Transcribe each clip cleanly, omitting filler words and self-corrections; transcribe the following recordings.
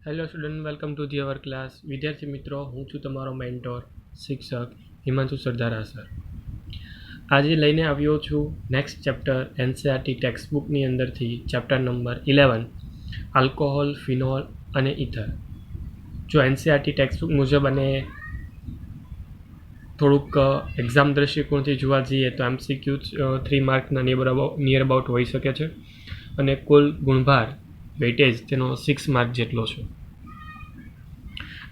Hello student, welcome to the our class. વિદ્યાર્થી મિત્રો, હું છું તમારો મેન્ટોર શિક્ષક હિમાંશુ સરદારા સર. આજે લઈને આવ્યો છું નેક્સ્ટ ચેપ્ટર એનસીઆરટી ટેક્સ્ટ બુકની અંદરથી ચેપ્ટર નંબર 11 આલ્કોહોલ, ફિનોલ અને ઇથર. જો એનસીઆરટી ટેક્સ્ટ બુક મુજબ અને થોડુંક એક્ઝામ દૃષ્ટિકોણથી જોવા જઈએ તો MCQ 3 માર્કના નિયર અબાઉટ હોઈ શકે છે અને કુલ ગુણભાર વેઇટેજ તેનો 6 માર્ક જેટલો છે.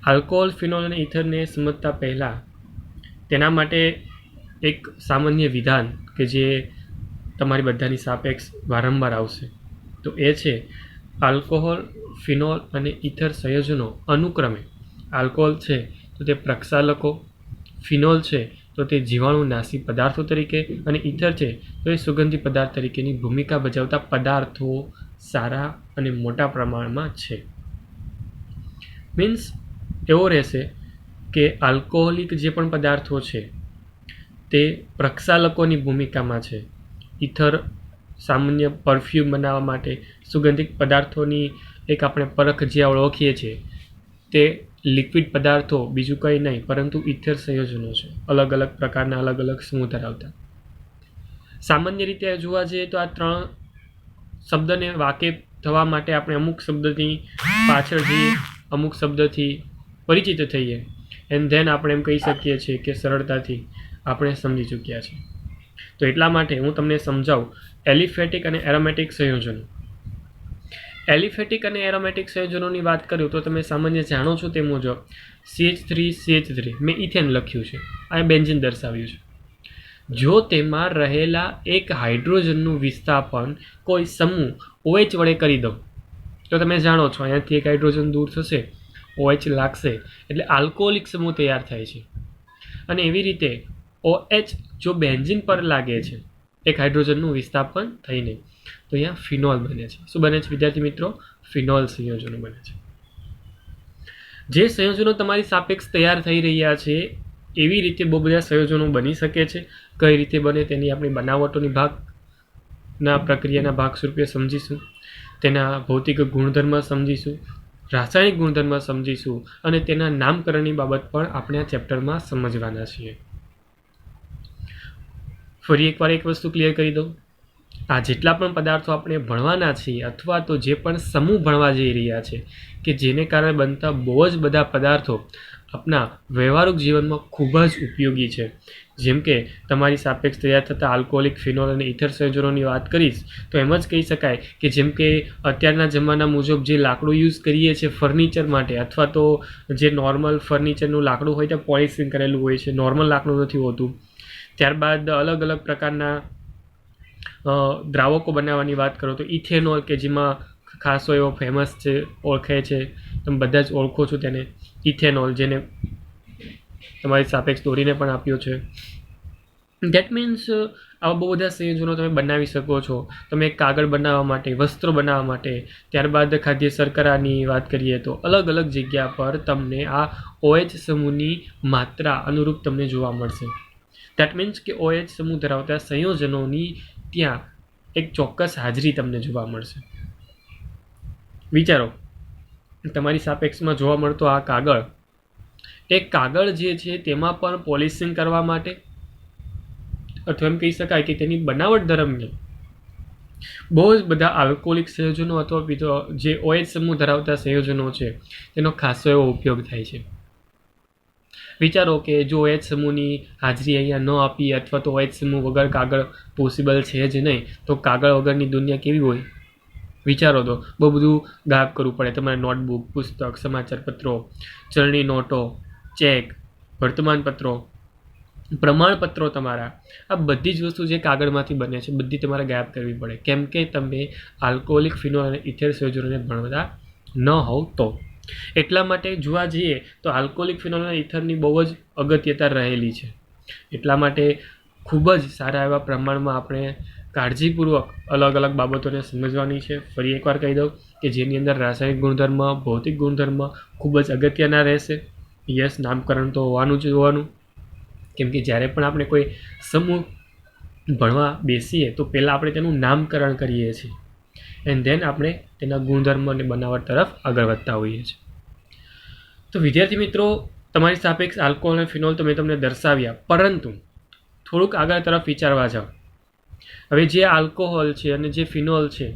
આલ્કોહોલ, ફિનોલ અને ઇથરને સમજતા પહેલાં તેના માટે એક સામાન્ય વિધાન કે જે તમારી બધાની સાપેક્ષ વારંવાર આવશે, તો એ છે આલ્કોહોલ, ફિનોલ અને ઇથર સંયોજનો અનુક્રમે આલ્કોહોલ છે તો તે પ્રક્ષાલકો, ફિનોલ છે તો તે જીવાણુનાશી પદાર્થો તરીકે અને ઇથર છે તો એ સુગંધી પદાર્થ તરીકેની ભૂમિકા ભજવતા પદાર્થો સારા અને મોટા પ્રમાણમાં છે. મીન્સ એવો રહેશે કે આલ્કોહોલિક જે પણ પદાર્થો છે તે પ્રક્ષાલકોની ભૂમિકામાં છે. ઇથર સામાન્ય પરફ્યુમ બનાવવા માટે સુગંધિત પદાર્થોની એક આપણે પરખ જે ઓળખીએ છીએ તે લિક્વિડ પદાર્થો બીજું કંઈ નહીં પરંતુ ઇથર સંયોજનો છે, અલગ અલગ પ્રકારના અલગ અલગ સમૂહ ધરાવતા. સામાન્ય રીતે જોવા જઈએ તો આ ત્રણ શબ્દને વાકેફ થવા માટે આપણે અમુક શબ્દની પાછળ જઈએ, અમુક શબ્દથી પરિચિત થઈએ એન્ડ ધેન આપણે એમ કહી શકીએ છીએ કે સરળતાથી આપણે સમજી ચૂક્યા છીએ. તો એટલા માટે હું તમને સમજાવું એલિફેટિક અને એરોમેટિક સંયોજનો. એલિફેટિક અને એરોમેટિક સંયોજનોની વાત કરું તો તમે સામાન્ય જાણો છો તે મુજબ CH3 મેં ઇથેન લખ્યું છે, આ બેન્ઝીન દર્શાવ્યું છે. જો તેમાં રહેલા એક હાઇડ્રોજનનું વિસ્થાપન કોઈ સમૂહ OH વડે કરી દઉં તો તમે જાણો છો અહીંયાથી એક હાઇડ્રોજન દૂર થશે, OH લાગશે એટલે આલ્કોહોલિક સમૂહ તૈયાર થાય છે. અને એવી રીતે OH જો બેન્ઝીન પર લાગે છે એક હાઇડ્રોજનનું વિસ્થાપન થઈને તો અહીંયા ફિનોલ બને છે. શું બને છે વિદ્યાર્થી મિત્રો? ફિનોલ સંયોજનો બને છે. જે સંયોજનો તમારી સાપેક્ષ તૈયાર થઈ રહ્યા છે એવી રીતે બહુ બધા સંયોજનો બની શકે છે. કઈ રીતે બને તેની આપણી બનાવટોની ભાગના પ્રક્રિયાના ભાગ સ્વરૂપે સમજીશું, તેના ભૌતિક ગુણધર્મ સમજીશું, રાસાયણિક ગુણધર્મ સમજીશું અને તેના નામકરણની બાબત પણ આપણે આ ચેપ્ટરમાં સમજવાના છીએ. ફરી એકવાર એક વસ્તુ ક્લિયર કરી દઉં, આ જેટલા પણ પદાર્થો આપણે ભણવાના છીએ અથવા તો જે પણ સમૂહ ભણવા જઈ રહ્યા છે કે જેને કારણે બનતા બહુ જ બધા પદાર્થો આપણા વ્યવહારિક જીવનમાં ખૂબ જ ઉપયોગી છે. જેમ કે તમારી સાપેક્ષ તૈયાર થતા આલ્કોહોલિક, ફિનોલ અને ઇથર સંયોજનોની વાત કરીશ તો એમ જ કહી શકાય કે જેમ કે અત્યારના જમાના મુજબ જે લાકડું યુઝ કરીએ છીએ ફર્નિચર માટે અથવા તો જે નોર્મલ ફર્નિચરનું લાકડું હોય તે પોલિશિંગ કરેલું હોય છે, નોર્મલ લાકડું નથી હોતું. ત્યારબાદ અલગ અલગ પ્રકારના દ્રાવકો બનાવવાની વાત કરો તો ઇથેનોલ કે જેમાં ખાસો એવો ફેમસ છે, ઓળખે છે, તમે બધા જ ઓળખો છો તેને, ઇથેનોલ જેને તમારી સાપેક્ષ દોરીને પણ આપ્યો છે. દેટ મીન્સ આવા બહુ બધા સંયોજનો તમે બનાવી શકો છો. તમે કાગળ બનાવવા માટે, વસ્ત્રો બનાવવા માટે, ત્યારબાદ ખાદ્ય શર્કરાની વાત કરીએ તો અલગ અલગ જગ્યા પર તમને આ OH સમૂહની માત્રા અનુરૂપ તમને જોવા મળશે. દેટ મીન્સ કે OH સમૂહ ધરાવતા સંયોજનોની ત્યાં એક ચોક્કસ હાજરી તમને જોવા મળશે. વિચારો તમારી સાપેક્ષમાં જોવા મળતો આ કાગળ, એ કાગળ જે છે તેમાં પણ પોલિશિંગ કરવા માટે અથવા એમ કહી શકાય કે તેની બનાવટ દરમિયાન બહુ જ બધા આલ્કોહોલિક સંયોજનો અથવા જે OH સમૂહ ધરાવતા સંયોજનો છે તેનો ખાસો એવો ઉપયોગ થાય છે. વિચારો કે જો OH સમૂહની હાજરી અહીંયા ન આપી અથવા તો OH સમૂહ વગર કાગળ પોસિબલ છે જ નહીં તો કાગળ વગરની દુનિયા કેવી હોય? વિચારો તો બહુ બધું ગાયબ કરવું પડે. તમારે નોટબુક, પુસ્તક, સમાચાર પત્રો, ચલણી નોટો, ચેક, વર્તમાનપત્રો, પ્રમાણપત્રો, તમારા આ બધી જ વસ્તુ જે કાગળમાંથી બને છે બધી તમારે ગાયબ કરવી પડે કેમ કે તમે આલ્કોહોલિક, ફિનોલ અને ઇથર સંયોજનોને ભણતા ન હોવ તો. એટલા માટે જોવા જઈએ તો આલ્કોહોલિક, ફિનોલ અને ઇથરની બહુ જ અગત્યતા રહેલી છે. એટલા માટે ખૂબ જ સારા એવા પ્રમાણમાં આપણે કાળજીપૂર્વક અલગ અલગ બાબતોને સમજવાની છે. ફરી એકવાર કહી દઉં કે જેની અંદર રાસાયણિક ગુણધર્મ, ભૌતિક ગુણધર્મ ખૂબ જ અગત્યના રહેશે. યસ, નામકરણ તો હોવાનું જ હોવાનું, કેમ કે જ્યારે પણ આપણે કોઈ સમૂહ ભણવા બેસીએ તો પહેલાં આપણે તેનું નામકરણ કરીએ છીએ એન્ડ ધેન આપણે તેના ગુણધર્મ અને બનાવટ તરફ આગળ વધતા હોઈએ છીએ. તો વિદ્યાર્થી મિત્રો, તમારી સાપેક્ષ આલ્કોહોલ અને ફિનોલ તો મેં તમને દર્શાવ્યા, પરંતુ થોડુંક આગળ તરફ વિચારવા જાઓ. હવે જે આલ્કોહોલ છે અને જે ફિનોલ છે,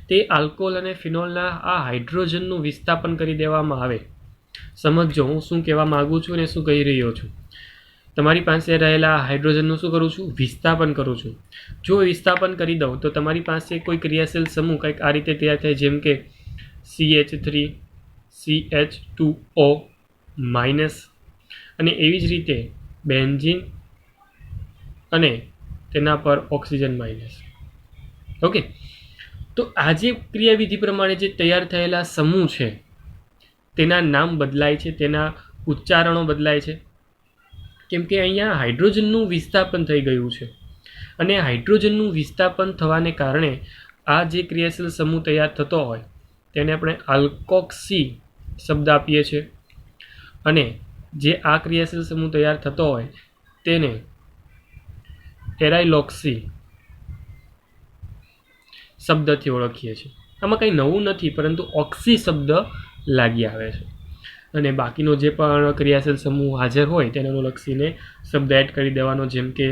તે આલ્કોહોલ અને ફિનોલના આ હાઇડ્રોજનનું વિસ્થાપન કરી દેવામાં આવે. સમજો હું શું કહેવા માગું છું અને શું કહી રહ્યો છું. તમારી પાસે રહેલા હાઇડ્રોજનનું શું કરું છું? વિસ્થાપન કરું છું. જો વિસ્થાપન કરી દઉં તો તમારી પાસે કોઈ ક્રિયાશીલ સમૂહ કંઈક આ રીતે તૈયાર થાય, જેમ કે CH3 CH2O માઇનસ, અને એવી જ રીતે બેન્ઝીન અને તેના પર ઓક્સિજન માઇનસ. ઓકે, તો આ જે ક્રિયાવિધિ પ્રમાણે જે તૈયાર થયેલા સમૂહ છે તેના નામ બદલાય છે, તેના ઉચ્ચારણો બદલાય છે, કેમ કે અહીંયા હાઇડ્રોજનનું વિસ્થાપન થઈ ગયું છે. અને હાઇડ્રોજનનું વિસ્થાપન થવાને કારણે આ જે ક્રિયાશીલ સમૂહ તૈયાર થતો હોય તેને આપણે આલ્કોક્સી શબ્દ આપીએ છીએ, અને જે આ ક્રિયાશીલ સમૂહ તૈયાર થતો હોય તેને એરાઇલોક્સી શબ્દથી ઓળખીએ છીએ. આમાં કંઈ નવું નથી, પરંતુ ઓક્સી શબ્દ લાગી આવે છે. અને બાકીનો જે પણ ક્રિયાશીલ સમૂહ હાજર હોય તેને અનુલક્ષીને શબ્દ એડ કરી દેવાનો. જેમ કે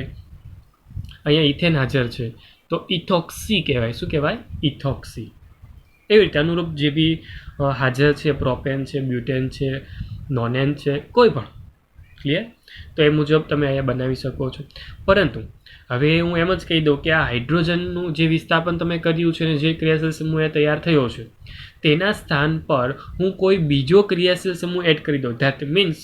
અહીંયા ઇથેન હાજર છે તો ઇથોક્સી કહેવાય. શું કહેવાય? ઇથોક્સી. એવી રીતે અનુરૂપ જે બી હાજર છે, પ્રોપેન છે, બ્યુટેન છે, નોનેન છે, કોઈ પણ. ક્લિયર? તો એ મુજબ તમે અહીંયા બનાવી શકો છો. પરંતુ હવે હું એમ જ કહી દઉં કે આ હાઇડ્રોજનનું જે વિસ્થાપન તમે કર્યું છે અને જે ક્રિયાશીલ સમૂહ તૈયાર થયો છે તેના સ્થાન પર હું કોઈ બીજો ક્રિયાશીલ સમૂહ એડ કરી દઉં. ધેટ મીન્સ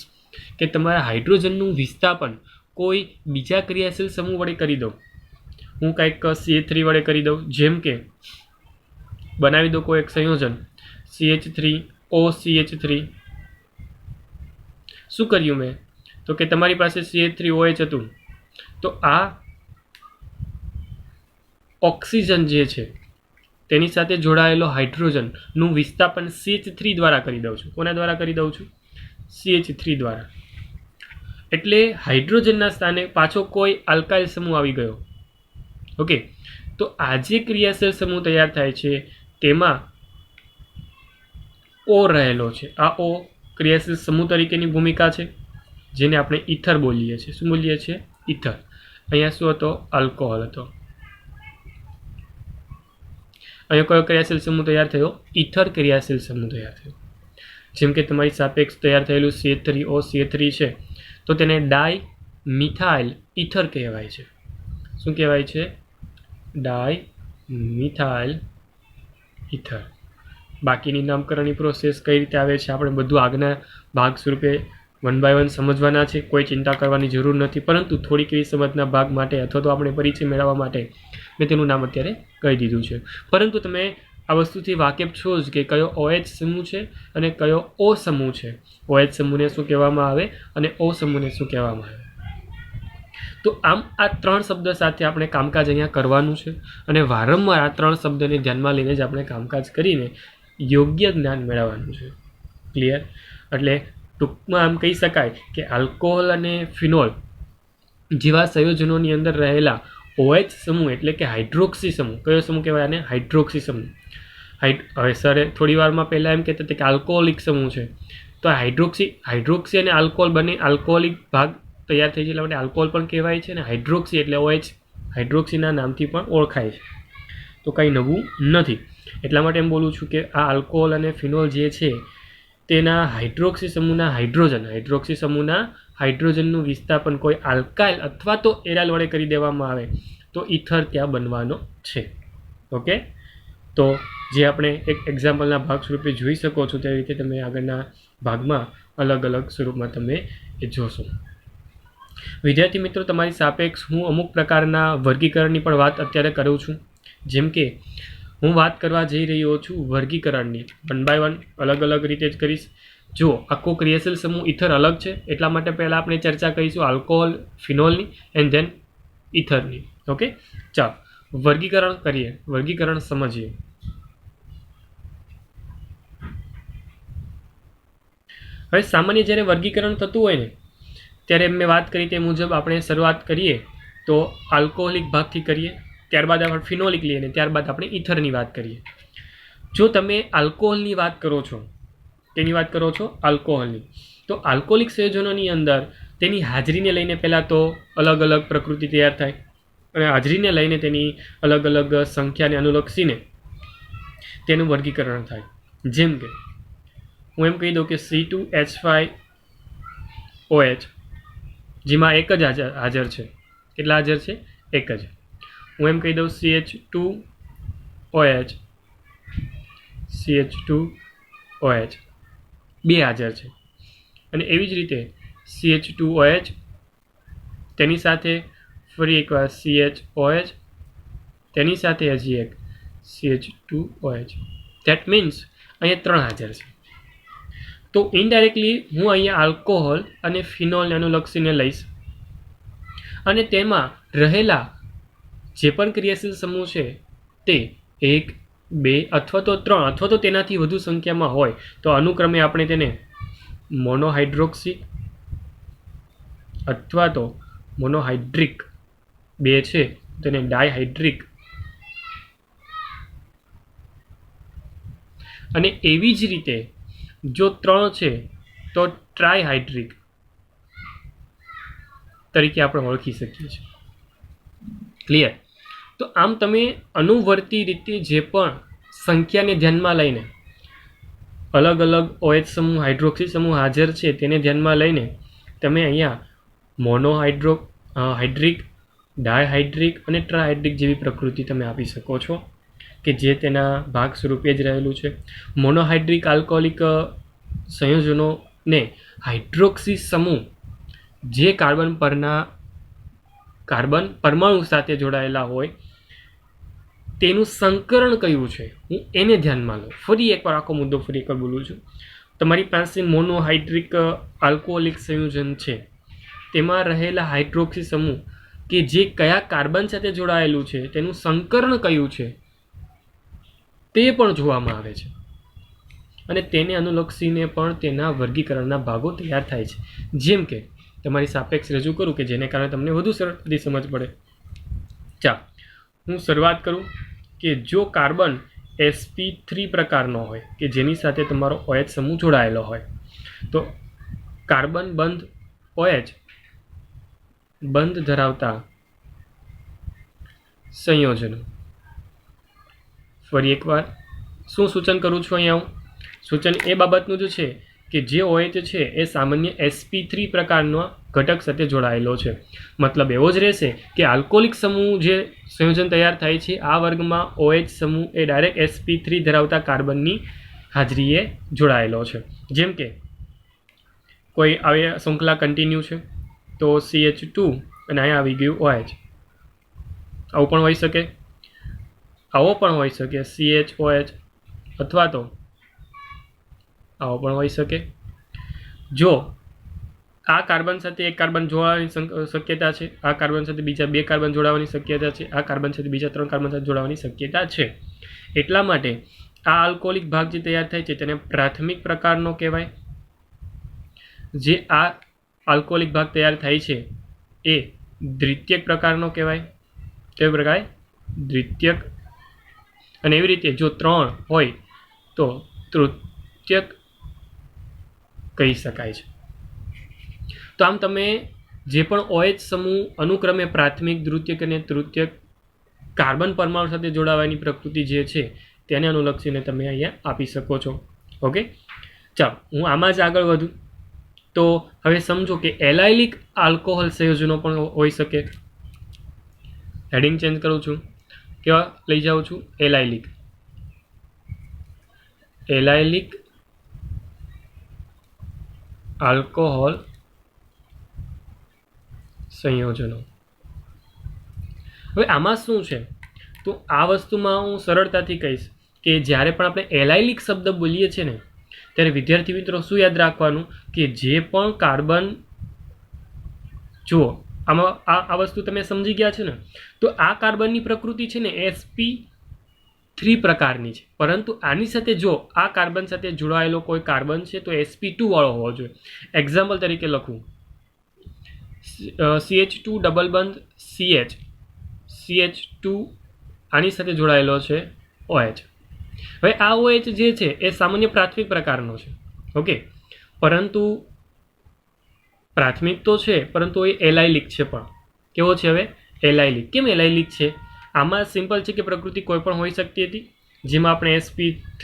કે તમારા હાઇડ્રોજનનું વિસ્થાપન કોઈ બીજા ક્રિયાશીલ સમૂહ વડે કરી દઉં. હું કંઈક CH3 વડે કરી દઉં, જેમ કે બનાવી દો કોઈ એક સંયોજન CH3OCH3. શું કર્યું મેં? તો કે તમારી પાસે CH3OH હતું, તો આ ઓક્સિજન જે છે તેની સાથે જોડાયેલો હાઇડ્રોજનનું વિસ્થાપન CH3 દ્વારા કરી દઉં છું. કોના દ્વારા કરી દઉં છું? CH3 દ્વારા. એટલે હાઇડ્રોજનના સ્થાને પાછો કોઈ આલ્કાઇલ સમૂહ આવી ગયો. ઓકે, તો આ જે ક્રિયાશીલ સમૂહ તૈયાર થાય છે તેમાં O રહેલો છે. આ O ક્રિયાશીલ સમૂહ તરીકેની ભૂમિકા છે, જેને આપણે ઇથર બોલીએ છીએ. શું બોલીએ છીએ? ઇથર. અહીંયા શું હતો? આલ્કોહોલ હતો. અહીંયા કયો ક્રિયાશીલ સમૂહ તૈયાર થયો? ઇથર ક્રિયાશીલ સમૂહ તૈયાર થયો. જેમ કે તમારી સાપેક્ષ તૈયાર થયેલું CH3OCH3 છે તો તેને ડાય મિથાઇલ ઇથર કહેવાય છે. શું કહેવાય છે? ડાય મિથાઇલ ઇથર. બાકીની નામકરણની પ્રોસેસ કઈ રીતે આવે છે આપણે બધું આગળના ભાગ સ્વરૂપે 1 by 1 સમજવાના છે. કોઈ ચિંતા કરવાની જરૂર નથી, પરંતુ થોડીક એવી સમજના ભાગ માટે અથવા તો આપણે પરિચય મેળવવા માટે મેં તેનું નામ અત્યારે કહી દીધું છે. પરંતુ તમે આ વસ્તુથી વાકેફ છો જ કે કયો OH સમૂહ છે અને કયો O સમૂહ છે. OH સમૂહને શું કહેવામાં આવે અને O સમૂહને શું કહેવામાં આવે. તો આમ આ 3 શબ્દ સાથે આપણે કામકાજ અહીંયા કરવાનું છે, અને વારંવાર આ 3 શબ્દને ધ્યાનમાં લઈને જ આપણે કામકાજ કરીને યોગ્ય જ્ઞાન મેળવવાનું છે. ક્લિયર? એટલે ટૂંકમાં આમ કહી શકાય કે આલ્કોહોલ અને ફિનોલ જેવા સંયોજનોની અંદર રહેલા OH સમૂહ એટલે કે હાઇડ્રોક્સી સમૂહ. કયો સમૂહ કહેવાય આને? હાઇડ્રોક્સી સમૂહ. હવે સરે થોડી વારમાં પહેલાં એમ કહેતા હતા કે આલ્કોહોલિક સમૂહ છે, તો હાઇડ્રોક્સી અને આલ્કોહોલ બંને આલ્કોહોલિક ભાગ તૈયાર થઈ છે, એટલે માટે આલ્કોહોલ પણ કહેવાય છે, અને હાઇડ્રોક્સી એટલે OH હાઇડ્રોક્સીના નામથી પણ ઓળખાય છે. તો કંઈ નવું નથી. એટલા માટે એમ બોલું છું કે આ આલ્કોહોલ અને ફિનોલ જે છે તેના હાઇડ્રોક્સી સમૂહના હાઇડ્રોક્સી સમૂહના હાઇડ્રોજનનું વિસ્થાપન કોઈ આલ્કાઇલ અથવા તો એરાઇલ વડે કરી દેવામાં આવે તો ઇથર ત્યાં બનવાનો છે. ઓકે, તો જે આપણે એક એક્ઝામ્પલના ભાગ સ્વરૂપે જોઈ શકો છો તે રીતે તમે આગળના ભાગમાં અલગ અલગ સ્વરૂપમાં તમે એ જોશો. વિદ્યાર્થી મિત્રો, તમારી સાપેક્ષ હું અમુક પ્રકારના વર્ગીકરણની પણ વાત અત્યારે કરું છું. જેમ કે હું વાત કરવા જઈ રહ્યો છું વર્ગીકરણની. 1 by 1 અલગ અલગ રીતે જ કરીશ. જો આખો ક્રિયાશીલ સમૂહ ઇથર અલગ છે, એટલા માટે પહેલાં આપણે ચર્ચા કરીશું આલ્કોહોલ ફિનોલની એન્ડ ધેન ઇથરની. ઓકે, ચાલો વર્ગીકરણ કરીએ, વર્ગીકરણ સમજીએ. હવે સામાન્ય જ્યારે વર્ગીકરણ થતું હોય ને ત્યારે મેં વાત કરી તે મુજબ આપણે શરૂઆત કરીએ તો આલ્કોહોલિક ભાગથી કરીએ, ત્યારબાદ આપણે ફિનોલિક લઈએ, ત્યારબાદ આપણે ઇથરની વાત કરીએ. જો તમે આલ્કોહોલની વાત કરો છો તેની વાત કરો છો આલ્કોહોલની. તો આલ્કોહોલિક સંયોજનોની અંદર તેની હાજરીને લઈને પહેલાં તો અલગ અલગ પ્રકૃતિ તૈયાર થાય અને હાજરીને લઈને તેની અલગ અલગ સંખ્યાને અનુલક્ષીને તેનું વર્ગીકરણ થાય. જેમ કે હું એમ કહી દઉં કે C2H5OH જેમાં એક જ હાજર છે. કેટલા હાજર છે? એક જ. હું એમ કહી દઉં CH2OH બે હાજર છે. અને એવી જ રીતે CH2OH તેની સાથે ફરી એકવાર CHOH તેની સાથે હજી એક CH2OH. ધેટ મીન્સ અહીંયા 3 હાજર છે. તો ઇનડાયરેક્ટલી હું અહીંયા આલ્કોહોલ અને ફિનોલને અનુલક્ષીને લઈશ અને તેમાં રહેલા જે પણ ક્રિયાશીલ સમૂહ છે તે 1, 2 અથવા તો 3 અથવા તો તેનાથી વધુ સંખ્યામાં હોય તો અનુક્રમે આપણે તેને મોનોહાઇડ્રોક્સી અથવા તો મોનોહાઇડ્રિક 2 છે તેને ડાયહાઇડ્રિક અને એવી જ રીતે જો 3 છે તો ટ્રાયહાઇડ્રિક તરીકે આપણે ઓળખી શકીએ છીએ. ક્લિયર? તો આમ તમે અનુવર્તી રીતે જે પણ સંખ્યાને ધ્યાનમાં લઈને અલગ અલગ OH સમૂહ હાઇડ્રોક્સી સમૂહ હાજર છે તેને ધ્યાનમાં લઈને તમે અહીંયા હાઇડ્રિક, ડાયહાઇડ્રિક અને ટ્રાયહાઇડ્રિક જેવી પ્રકૃતિ તમે આપી શકો છો કે જે તેના ભાગ સ્વરૂપે જ રહેલું છે. મોનોહાઇડ્રિક આલ્કોહોલિક સંયોજનોને હાઇડ્રોક્સી સમૂહ જે કાર્બન પરમાણુ સાથે જોડાયેલા હોય તેનું સંકરણ કયું છે હું એને ધ્યાનમાં લઉં. ફરી એકવાર આખો મુદ્દો ફરી એકવાર બોલું છું. તમારી પાસે મોનોહાઇડ્રિક આલ્કોહોલિક સંયોજન છે તેમાં રહેલા હાઇડ્રોક્સી સમૂહ કે જે કયા કાર્બન સાથે જોડાયેલું છે તેનું સંકરણ કયું છે તે પણ જોવામાં આવે છે અને તેને અનુલક્ષીને પણ તેના વર્ગીકરણના ભાગો તૈયાર થાય છે. જેમ કે તમારી સાપેક્ષ રજૂ કરું કે જેને કારણે તમને વધુ સરળતાથી સમજ પડે. ચાલો હું શરૂઆત કરું કે જો કાર્બન sp3 પ્રકારનો હોય કે જેની સાથે તમારો OH સમૂહ જોડાયેલો હોય તો કાર્બન બંધ OH બંધ ધરાવતા સંયોજનો. ફરી એકવાર શું સૂચન કરું છું અહીંયા હું? સૂચન એ બાબતનું જ છે કે જે OH છે એ સામાન્ય sp3 પ્રકારનો ઘટક સાથે જોડાયેલો છે. મતલબ એવો જ રહેશે કે આલ્કોહોલિક સમૂહ જે સંયોજન તૈયાર થાય છે આ વર્ગમાં OH સમૂહ એ ડાયરેક્ટ sp3 ધરાવતા કાર્બનની હાજરીએ જોડાયેલો છે. જેમ કે કોઈ આવી શૃંખલા કન્ટિન્યુ છે તો CH2 અને અહીંયા આવી ગયું OH. આવું પણ હોઈ શકે, આવો પણ હોઈ શકે CHOH અથવા તો આવો પણ હોઈ શકે. જો આ કાર્બન સાથે એક કાર્બન જોડાવાની શક્યતા છે, આ કાર્બન સાથે બીજા 2 કાર્બન જોડાવાની શક્યતા છે, આ કાર્બન સાથે બીજા 3 કાર્બન સાથે જોડાવાની શક્યતા છે. એટલા માટે આ આલ્કોહોલિક ભાગ જે તૈયાર થાય છે તેને પ્રાથમિક પ્રકારનો કહેવાય. જે આ આલ્કોહોલિક ભાગ તૈયાર થાય છે એ દ્વિતીયક પ્રકારનો કહેવાય. કેવો પ્રકાર? દ્વિતીયક. અને એવી રીતે જો 3 હોય તો તૃતીયક કહી શકાય છે. તો આમ તમે જે પણ OH સમૂહ અનુક્રમે પ્રાથમિક, દ્વિતીયક અને તૃતીયક કાર્બન પરમાણુ સાથે જોડાવાની પ્રકૃતિ જે છે તેને અનુલક્ષીને તમે અહીંયા આપી શકો છો. ઓકે, ચાલો હું આમાં જ આગળ વધું. તો હવે સમજો કે એલાયલિક આલ્કોહોલ સંયોજનો પણ હોઈ શકે. હેડિંગ ચેન્જ કરું છું. કેવા લઈ જાઉં છું? એલાયલિક આલ્કોહોલ સંયોજનો. હવે આમાં શું છે તો આ વસ્તુમાં હું સરળતાથી કહીશ કે જ્યારે પણ આપણે એલાયલિક શબ્દ બોલીએ છીએ ને ત્યારે વિદ્યાર્થી મિત્રો શું યાદ રાખવાનું કે જે પણ કાર્બન જુઓ આમાં આ વસ્તુ તમે સમજી ગયા છે ને. તો આ કાર્બનની પ્રકૃતિ છે ને sp3 પ્રકારની છે, પરંતુ આની સાથે જો આ કાર્બન સાથે જોડાયેલો કોઈ કાર્બન છે તો sp2 વાળો હોવો જોઈએ. એક્ઝામ્પલ તરીકે લખું CH2 ડબલ બંધ CH2 આની સાથે જોડાયેલો છે OH. હવે આ OH જે છે એ સામાન્ય પ્રાથમિક પ્રકારનો છે ઓકે, પરંતુ પ્રાથમિક તો છે, પરંતુ એ એલાઇલિક છે. પણ કેવો છે હવે? એલાઇલિક. કેમ એલાઇલિક છે? આમાં સિમ્પલ છે કે પ્રકૃતિ કોઈ પણ હોઈ શકતી હતી, જેમાં આપણે sp3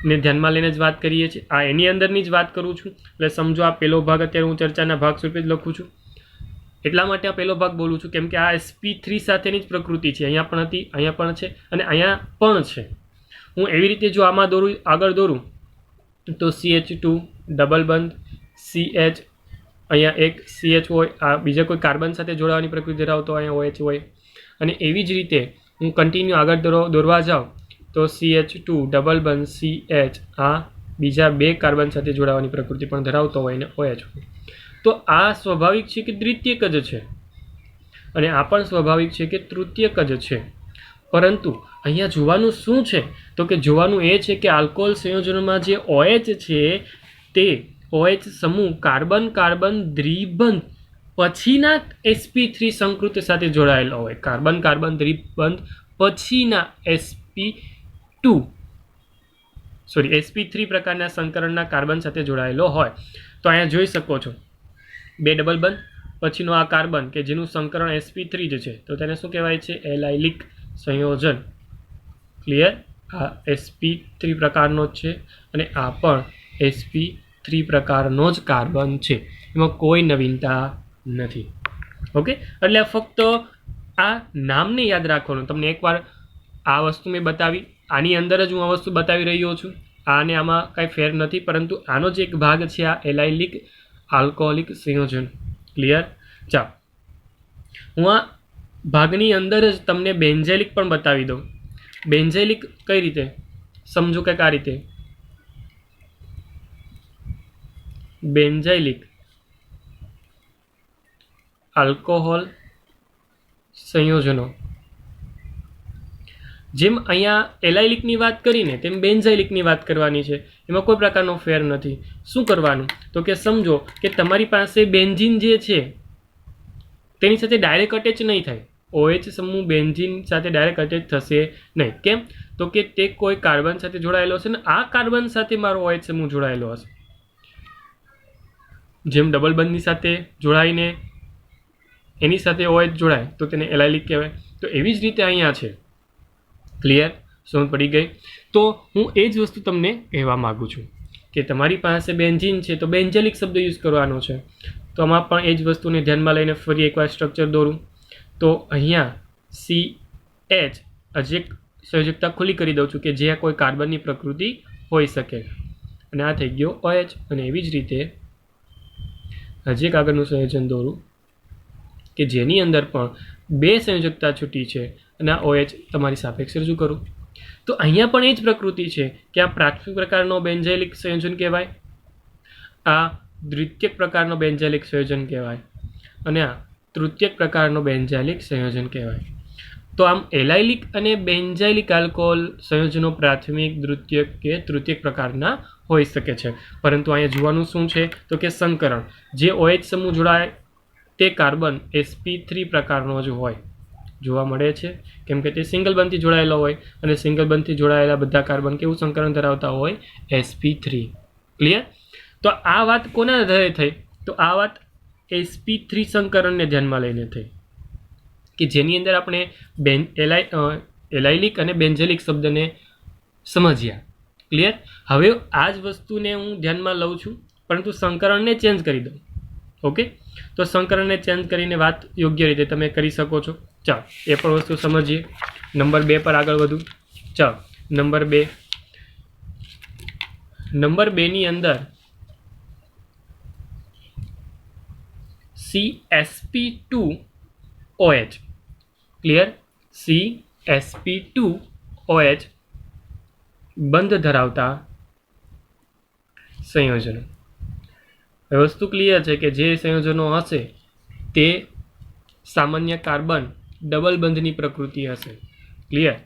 ને ધ્યાનમાં લઈને જ વાત કરીએ છીએ. આ એની અંદરની જ વાત કરું છું. એટલે સમજો આ પહેલો ભાગ અત્યારે હું ચર્ચાના ભાગ સ્વરૂપે જ લખું છું. એટલા માટે આ પહેલો ભાગ બોલું છું કેમ કે આ sp3 સાથેની જ પ્રકૃતિ છે. અહીંયા પણ હતી, અહીંયા પણ છે અને અહીંયા પણ છે. હું એવી રીતે જો આમાં દોરું, આગળ દોરું તો CH2 ડબલ બંધ, CH, અહીંયા એક CH હોય, આ બીજા કોઈ કાર્બન સાથે જોડાવાની પ્રકૃતિ ધરાવતો અહીંયા OH હોય. અને એવી જ રીતે હું કન્ટિન્યુ આગળ દોરવા જાઉં તો CH2 ડબલ બંધ CH, આ બીજા બે કાર્બન સાથે જોડાવાની પ્રકૃતિ પણ ધરાવતો હોય ને OH હોય. તો આ સ્વાભાવિક છે કે દ્વિતીયક જ છે અને આ પણ સ્વાભાવિક છે કે તૃતીયક જ છે. પરંતુ અહીંયા જોવાનું શું છે તો કે જોવાનું એ છે કે આલ્કોહોલ સંયોજનોમાં જે OH છે તે OH સમૂહ કાર્બન કાર્બન દ્વિબંધ પછીના sp3 સંકૃત સાથે જોડાયેલો હોય. કાર્બન કાર્બન દ્વિબંધ પછીના sp3 પ્રકારના સંકરણના કાર્બન સાથે જોડાયેલો હોય. તો અહીંયા જોઈ શકો છો બે ડબલ બંધ પછીનો આ કાર્બન કે જેનું સંકરણ sp3 જ છે, તો તેને શું કહેવાય છે? એલાઇલિક સંયોજન. ક્લિયર? આ sp3 પ્રકારનો જ છે અને આ પણ sp3 પ્રકારનો જ કાર્બન છે. એમાં કોઈ નવીનતા નથી. ઓકે, એટલે ફક્ત આ નામને યાદ રાખવાનું. તમને એકવાર આ વસ્તુ મેં બતાવી, આની અંદર જ હું આ વસ્તુ બતાવી રહ્યો છું. આને આમાં કાંઈ ફેર નથી, પરંતુ આનો જે એક ભાગ છે આ એલાઇલિક આલ્કોહોલિક સંયોજન. ક્લિયર? ચાલો, હું આ ભાગની અંદર જ તમને બેન્ઝેલિક પણ બતાવી દઉં. બેન્ઝેલિક કઈ રીતે? સમજો કે આ રીતે બેન્ઝાઇલિક આલ્કોહોલ સંયોજનો. જેમ અહીંયા એલાઇલિકની વાત કરીને તેમ બેન્ઝાઇલિકની વાત કરવાની છે. એમાં કોઈ પ્રકારનો ફેર નથી. શું કરવાનું તો કે સમજો કે તમારી પાસે બેન્ઝીન જે છે તેની સાથે ડાયરેક્ટ અટેચ નહીં થાય. OH સમૂહ બેન્ઝીન સાથે ડાયરેક્ટ અટેચ થશે નહીં. કેમ? તો કે તે કોઈ કાર્બન સાથે જોડાયેલો હશે ને આ કાર્બન સાથે મારો OH સમૂહ જોડાયેલો હશે. જેમ ડબલ બંધની સાથે જોડાઈને એની સાથે OH જોડાય તો તેને એલાઇલિક કહેવાય. તો એવી જ રીતે અહીંયા છે. ક્લિયર? સમજ પડી ગઈ? તો હું એ જ વસ્તુ તમને કહેવા માગું છું કે તમારી પાસે બેન્ઝીન છે તો બેન્ઝેલિક શબ્દ યુઝ કરવાનો છે. તો આમાં પણ એ જ વસ્તુને ધ્યાનમાં લઈને ફરી એકવાર સ્ટ્રક્ચર દોરું તો અહીંયા CH હજી એક સંયોજકતા ખુલ્લી કરી દઉં છું કે જે કોઈ કાર્બનની પ્રકૃતિ હોઈ શકે અને આ થઈ ગયો OH. અને એવી જ રીતે હજી એક આગળનું સંયોજન દોરું કે જેની અંદર પણ બે સંયોજકતા છૂટી છે અને આ OH તમારી સાપેક્ષ રજૂ કરું તો અહીંયા પણ એ જ પ્રકૃતિ છે કે આ પ્રાથમિક પ્રકારનો બેન્ઝાઇલિક સંયોજન કહેવાય, આ દ્વિતીયક પ્રકારનો બેન્ઝાઇલિક સંયોજન કહેવાય અને આ તૃતીયક પ્રકારનો બેન્ઝાઇલિક સંયોજન કહેવાય. તો આમ એલાઇલિક અને બેન્ઝાઇલિક આલ્કોહોલ સંયોજનો પ્રાથમિક, દ્વિતીયક કે તૃતીયક પ્રકારના હોઈ શકે છે. પરંતુ અહીંયા જોવાનું શું છે તો કે સંકરણ જે OH સમૂહ જોડાય તે કાર્બન sp3 પ્રકારનો જ હોય જોવા મળે છે. કેમ કે તે સિંગલ બંધથી જોડાયેલો હોય અને સિંગલ બંધથી જોડાયેલા બધા કાર્બન કેવું સંકરણ ધરાવતા હોય? sp3. ક્લિયર? તો આ વાત કોના આધારે થઈ? તો આ વાત sp3 સંકરણને ધ્યાનમાં લઈને થઈ કે જેની અંદર આપણે એલાઇલિક અને બેન્ઝેલિક શબ્દને સમજ્યા. ક્લિયર? હવે આ જ વસ્તુને હું ધ્યાનમાં લઉં છું પરંતુ સંકરણને ચેન્જ કરી દઉં. ઓકે, તો સંકરણને ચેન્જ કરીને વાત યોગ્ય રીતે તમે કરી શકો છો. ચાલો એ પણ વસ્તુ સમજીએ. નંબર 2 પર આગળ વધું. ચાલો નંબર 2 ની અંદર CsP2OH. ક્લિયર? CsP2OH બંધ ધરાવતા સંયોજનો. વસ્તુ ક્લિયર છે કે જે સંયોજનો હશે તે સામાન્ય કાર્બન ડબલ બંધની પ્રકૃતિ હશે. ક્લિયર?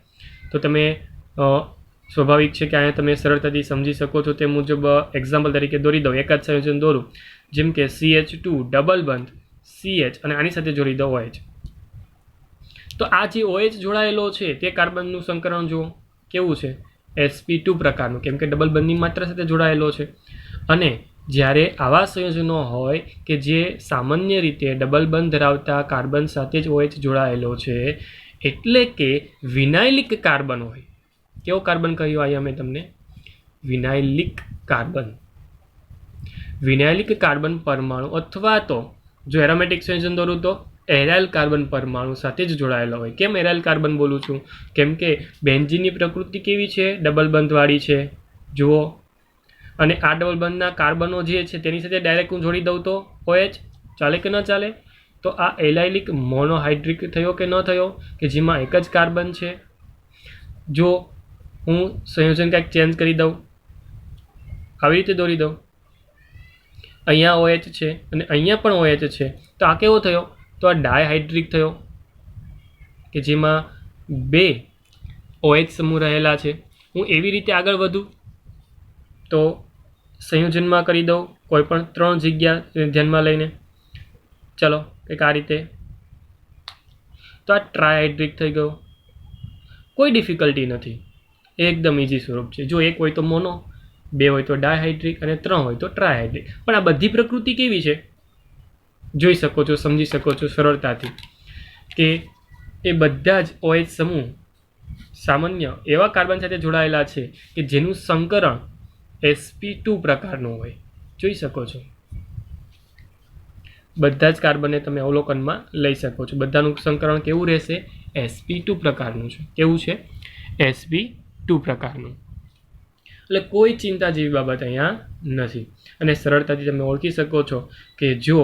તો તમે સ્વાભાવિક છે કે અહીંયા તમે સરળતાથી સમજી શકો છો તે મુજબ એક્ઝામ્પલ તરીકે દોરી દઉં. એક જ સંયોજન દોરું જેમ કે CH2 ડબલ બંધ CH અને આની સાથે જોડી દો OH. તો આ જે OH જોડાયેલો છે તે કાર્બનનું સંકરણ જુઓ કેવું છે? sp2 પ્રકારનું, કેમ કે ડબલ બંધની માત્રા સાથે જોડાયેલો છે. અને જ્યારે આવા સંયોજનો હોય કે જે સામાન્ય રીતે ડબલ બંધ ધરાવતા કાર્બન સાથે જ OH જોડાયેલો છે, એટલે કે વિનાઇલિક કાર્બન હોય. કેવો કાર્બન કહ્યું અહીંયા મેં તમને? વિનાઇલિક કાર્બન. વિનાઇલિક કાર્બન પરમાણુ અથવા તો જો એરોમેટિક સંયોજન દોરું તો એરાઇલ કાર્બન પરમાણુ સાથે જ જોડાયેલો હોય. કેમ એરાઇલ કાર્બન બોલું છું? કેમ કે બેન્ઝીનની પ્રકૃતિ કેવી છે? ડબલ બંધવાળી છે. જુઓ, અને આ ડબલ બંધના કાર્બનો જે છે તેની સાથે ડાયરેક્ટ હું જોડી દઉં તો OH ચાલે કે ન ચાલે? તો આ એલાઇલિક મોનોહાઇડ્રિક થયો કે ન થયો, કે જેમાં એક જ કાર્બન છે. જો હું સંયોજન કંઈક ચેન્જ કરી દઉં, આવી રીતે દોરી દઉં, અહીંયા OH છે અને અહીંયા પણ OH છે, તો આ કેવો થયો? તો આ ડાયહાઇડ્રિક થયો, કે જેમાં 2 OH સમૂહ રહેલા છે. હું એવી રીતે આગળ વધું તો સંયોજનમાં કરી દઉં કોઈ પણ 3 જગ્યા ધ્યાનમાં લઈને. ચલો કંઈક આ રીતે, તો આ ટ્રાયહાઇડ્રિક થઈ ગયો. કોઈ ડિફિકલ્ટી નથી, એકદમ ઇઝી સ્વરૂપ છે. જો 1 હોય તો મોનો, 2 હોય તો ડાયહાઇડ્રિક અને 3 હોય તો ટ્રાયહાઇડ્રિક. પણ આ બધી પ્રકૃતિ કેવી છે જોઈ શકો છો, સમજી શકો છો સરળતાથી, કે એ બધા જ OH સમૂહ સામાન્ય એવા કાર્બન સાથે જોડાયેલા છે કે જેનું સંકરણ sp2 પ્રકારનું હોય. જોઈ શકો છો, બધા જ કાર્બનને તમે અવલોકનમાં લઈ શકો છો. બધાનું સંકરણ કેવું રહેશે? sp2 પ્રકારનું છે. કેવું છે? sp2 પ્રકારનું. એટલે કોઈ ચિંતા જેવી બાબત અહીંયા નથી. અને સરળતાથી તમે ઓળખી શકો છો કે જો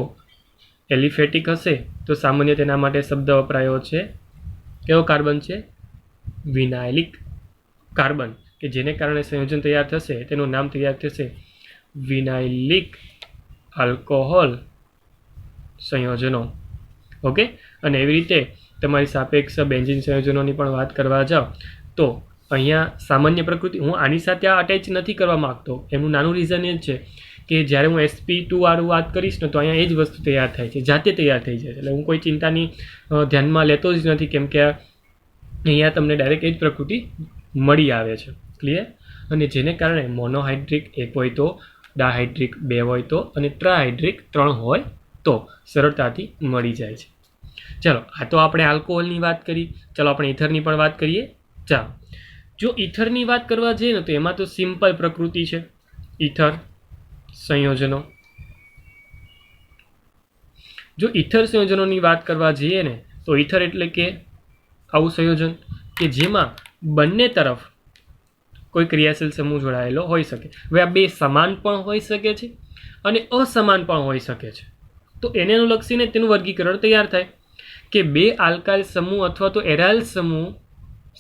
એલિફેટિક હશે તો સામાન્ય તેના માટે શબ્દ વપરાયો છે. કેવો કાર્બન છે? વિનાઇલિક કાર્બન, કે જેને કારણે સંયોજન તૈયાર થશે તેનું નામ તૈયાર થશે વિનાઇલિક આલ્કોહોલ સંયોજનો. ઓકે. અને એવી રીતે તમારી સાપેક્ષ બેન્ઝીન સંયોજનોની પણ વાત કરવા જાઓ તો અહીંયા સામાન્ય પ્રકૃતિ, હું આની સાથે આ અટેચ નથી કરવા માગતો. એનું નાનું રીઝન એ જ છે કે જ્યારે હું sp2 વાળું વાત કરીશ ને તો અહીંયા એ જ વસ્તુ તૈયાર થાય છે, જાતે તૈયાર થઈ જાય છે. એટલે હું કોઈ ચિંતાની ધ્યાનમાં લેતો જ નથી, કેમ કે અહીંયા તમને ડાયરેક્ટ એ જ પ્રકૃતિ મળી આવે છે. ક્લિયર? અને જેને કારણે મોનોહાઇડ્રિક 1 હોય તો, ડાયહાઇડ્રિક 2 હોય તો, અને ટ્રાયહાઇડ્રિક 3 હોય તો સરળતાથી મળી જાય છે. ચાલો, આ તો આપણે આલ્કોહોલની વાત કરી. ચાલો આપણે ઇથરની પણ વાત કરીએ. ચાલો, જો ઇથરની વાત કરવા જઈએ ને તો એમાં તો સિમ્પલ પ્રકૃતિ છે. ઇથર સંયોજનો, જો ઇથર સંયોજનોની વાત કરવા જઈએ ને તો ઇથર એટલે કે આવું સંયોજન કે જેમાં બંને તરફ કોઈ ક્રિયાશીલ સમૂહ જોડાયેલો હોઈ શકે. હવે આ 2 સમાન પણ હોઈ શકે છે અને અસમાન પણ હોઈ શકે છે. તો એને અનુલક્ષીને તેનું વર્ગીકરણ તૈયાર થાય કે 2 આલ્કાઇલ સમૂહ અથવા તો એરાઇલ સમૂહ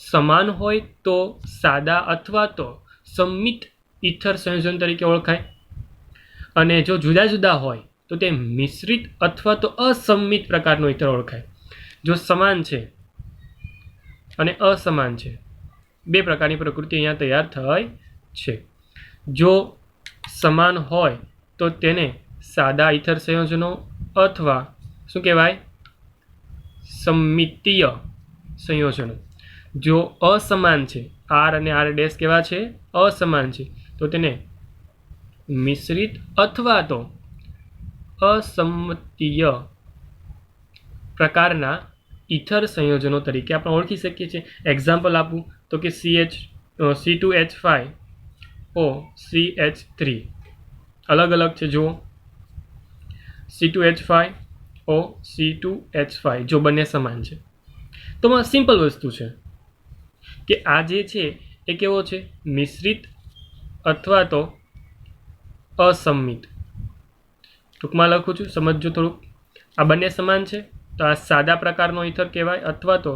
સમાન હોય તો સાદા અથવા તો સંમિત ઇથર સંયોજન તરીકે ઓળખાય, અને જો જુદા જુદા હોય તો તે મિશ્રિત અથવા તો અસંમિત પ્રકારનો ઇથર ઓળખાય. જો સમાન છે અને અસમાન છે, 2 પ્રકારની પ્રકૃતિ અહીંયા તૈયાર થઈ છે. જો સમાન હોય તો તેને સાદા ઇથર સંયોજનો અથવા શું કહેવાય? સમમિતીય સંયોજનો. જો અસમાન છે, R અને R ડેશ કેવા છે? અસમાન છે, તો તેને મિશ્રિત અથવા તો અસંમિતીય પ્રકારના ઇથર સંયોજનો તરીકે આપણે ઓળખી શકીએ છીએ. એક્ઝામ્પલ આપું તો કે C2H5O CH3 અલગ અલગ છે. જુઓ, C2H5O C2H5 જો બંને સમાન છે તો સિમ્પલ વસ્તુ છે કે આ જે છે એ કેવો છે? મિશ્રિત અથવા તો અસંમિત. ટૂંકમાં લખું છું, સમજજો થોડુંક. આ બંને સમાન છે તો આ સાદા પ્રકારનો ઇથર કહેવાય અથવા તો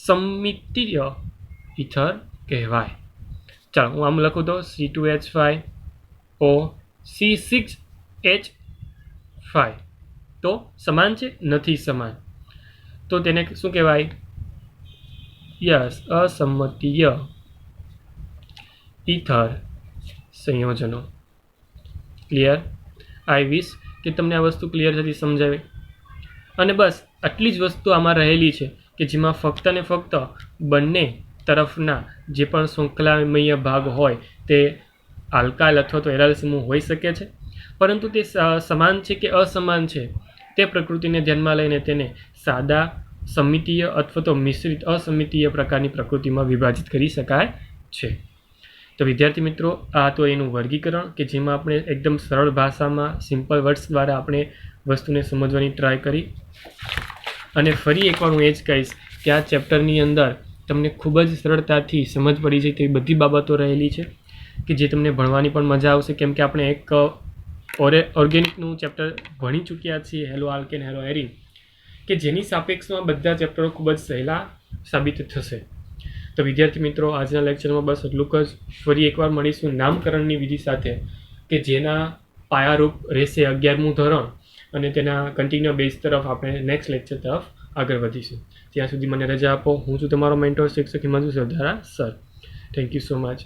સમમિતીય ઇથર કહેવાય. ચાલો હું આમ લખું તો C2H5O C6H5 તો સમાન છે? નથી સમાન, તો તેને શું કહેવાય? યસ, અસંમિતીય ઇથર સંયોજનો. ક્લિયર? આઈ વિશ કે તમને આ વસ્તુ ક્લિયર થતી સમજાવી. અને બસ આટલી જ વસ્તુ આમાં રહેલી છે કે જેમાં ફક્ત ને ફક્ત બંને તરફના જે પણ શૃંખલામય ભાગ હોય તે આલ્કાઇલ અથવા તો એરાઇલ સમૂહ હોઈ શકે છે, પરંતુ તે સમાન છે કે અસમાન છે તે પ્રકૃતિને ધ્યાનમાં લઈને તેને સાદા, સમિતીય અથવા તો મિશ્રિત અસમિતીય પ્રકારની પ્રકૃતિમાં વિભાજિત કરી શકાય છે. તો વિદ્યાર્થી મિત્રો, આ તો એનું વર્ગીકરણ કે જેમાં આપણે એકદમ સરળ ભાષામાં સિમ્પલ વર્ડ્સ દ્વારા આપણે વસ્તુને સમજવાની ટ્રાય કરી. અને ફરી એકવાર હું એ જ કહીશ કે આ ચેપ્ટરની અંદર તમને ખૂબ જ સરળતાથી સમજ પડી જાય તેવી બધી બાબતો રહેલી છે કે જે તમને ભણવાની પણ મજા આવશે, કેમ કે આપણે એક ઓર્ગેનિકનું ચેપ્ટર ભણી ચૂક્યા છીએ, હેલો આલ્કેન હેલો એરિન, કે જેની સાપેક્ષમાં બધા ચેપ્ટરો ખૂબ જ સહેલા સાબિત થશે. તો વિદ્યાર્થી મિત્રો, આજના લેક્ચરમાં બસ એટલું જ. ફરી એકવાર મળીશું નામકરણની વિધિ સાથે કે જેના પાયારૂપ રહેશે 11મું ધોરણ, અને તેના કન્ટિન્યુ બેઝ તરફ આપણે નેક્સ્ટ લેક્ચર તરફ આગળ વધીશું. ત્યાં સુધી મને રજા આપો. હું છું તમારો મેન્ટોર શિક્ષક Himanshu Sardara sir. Thank you so much.